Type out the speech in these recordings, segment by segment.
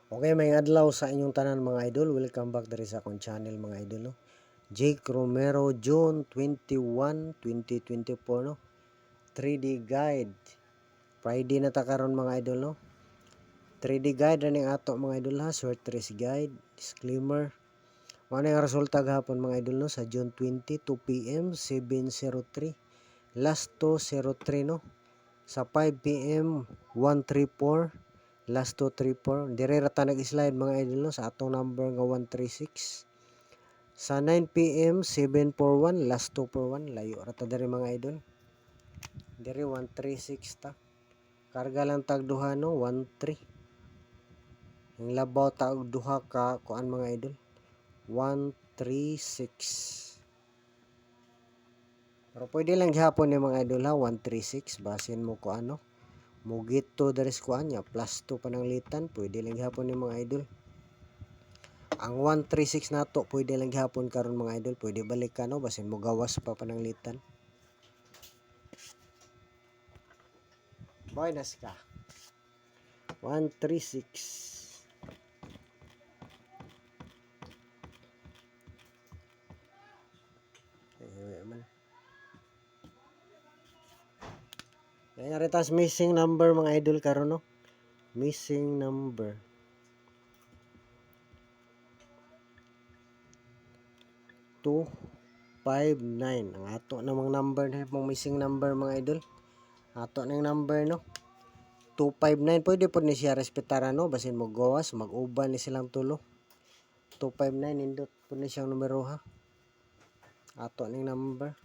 Okay, may adlaw sa inyong tanan mga idol. Welcome back diri sa akong channel mga idol. No? Jake Romero, June 21, 2024. No? 3D Guide. Friday na ta karon mga idol. No? 3D Guide rin ato mga idol ha. Short race guide. Disclaimer. Ano yung resulta gahapon mga idol no? Sa June 20, 2 p.m. 7:03. Last 2:03 no? Sa 5 p.m. 1:34. Last 234 dire rata nag-slide mga idol no sa atong number nga 136. Sa 9 PM 741 last 241 layo rata dire mga idol. Dire 136 ta. Karga lang tag duha no 13. Ang labaw ta og duha ka kuan mga idol. 136. Pero pwede lang gihapon ni mga idol ha 136 basin mo ko ano. Mugit to deres kuan nya plus 2 pananglitan pwede lang gihapon ni mga idol. Ang 136 nato pwede lang gihapon karon mga idol, pwede balik ka no basin mo gawas pa pananglitan. Bonus ka. 136. Man. Yan aritas missing number mga idol karon no. Missing number. Two 59 ang ato namang number na mong missing number mga idol. Ato nang number no. 259 pwede po ni siya respetaran no basin mo gawas mag-uban ni silang tulo. 259 indot po ni siyang numero ha. Ato ning number.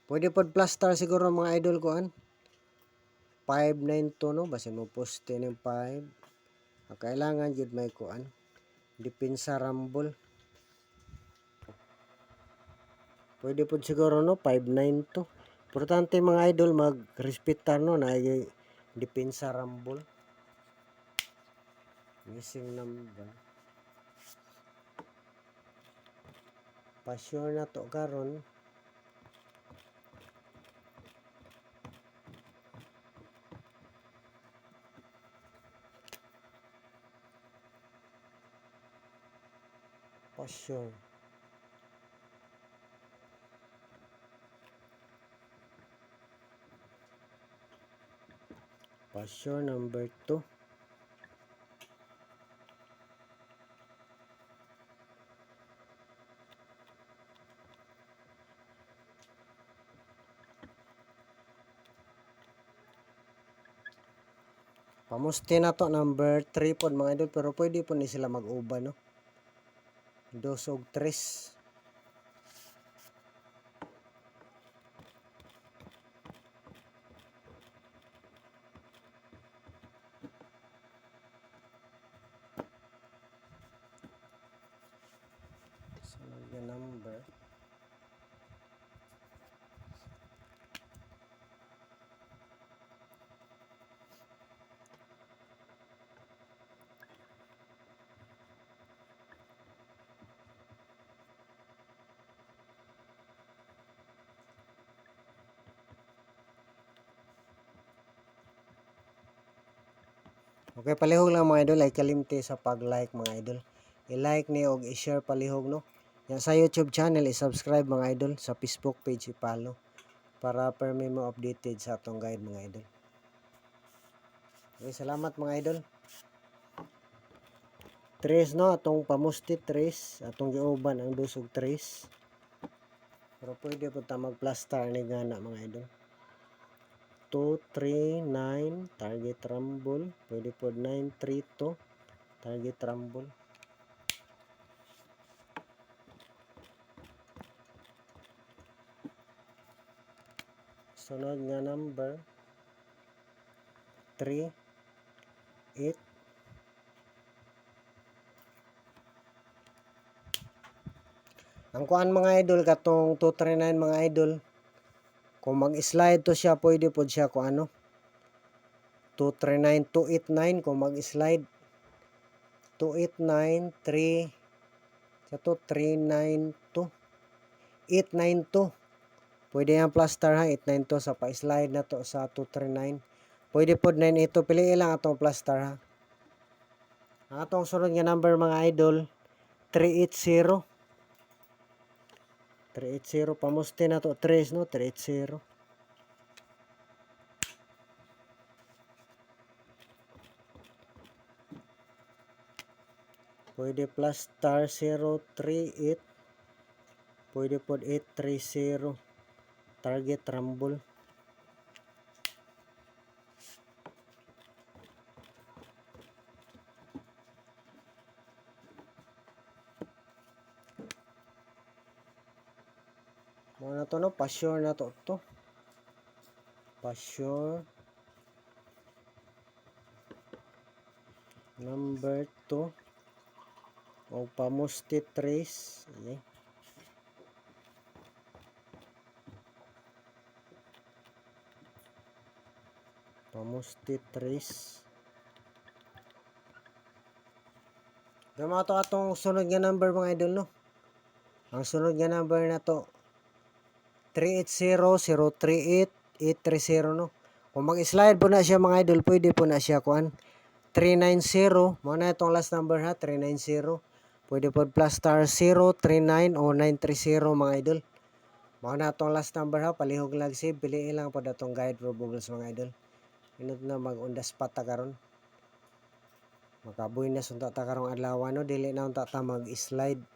Pwede pod plus star siguro mga idol ko an. 592 no basin mo poste ning 5. Ang kailangan jud may kuan. Depensa rumble. Pwede pod siguro no 592. Importante mga idol mag-respetar no na depensa rumble. Missing number. Pa-sure na to karon. Pa-sure. Pa-sure number 2. Pamusti na to number 3 pod mga idol pero pwede po ni sila mag-uban no. 2 og 3. Sunod nga number. Okay, palihog lang mga idol, ay kalimti sa pag-like mga idol. I-like ni og i-share palihog no. Yan sa YouTube channel, i-subscribe mga idol, sa Facebook page i-follow para per mo updated sa atong guide mga idol. Okay, salamat mga idol. 3 no, atong pamusti 3, atong giuban ang 2 og 3. Pero pwede po ta mag-plus star ni gana mga idol. 239 target rumble, pwede po 932 target rumble. Sunod nga number 3 8. Ang kuan mga idol katong 239 mga idol, kung mag-slide to siya pwede po siya kung ano 239 289 kung mag-slide 289 3 sa 392 892 pwede yan plus star ha 892 sa pa-slide na to sa 239 Pwede pod 982 piliin lang atong plus star ha. Ang atong sunod nga number mga idol 380. 380 pamusti na to 3 no 380. Pwede plus star 038. Pwede pod 830. Target rumble. Mo na to no, pa-sure na to. Pa-sure. Number 2. O pamusti 3. Okay. Pamusti 3. Gama to atong sunod nga number mga idol no. Ang sunod nga number na to 380-038-830 no. Kung mag-slide po na siya mga idol, pwede po na siya kuan 390. Mo na itong last number ha, 390. Pwede po plus star 039 o 930 mga idol. Mo na itong last number ha, palihog lang save, piliin lang po datong guide probables mga idol. Inot na mag-on the spot ta karon. Makabuy na sunta ta karong adlaw no, dili na unta ta mag-slide.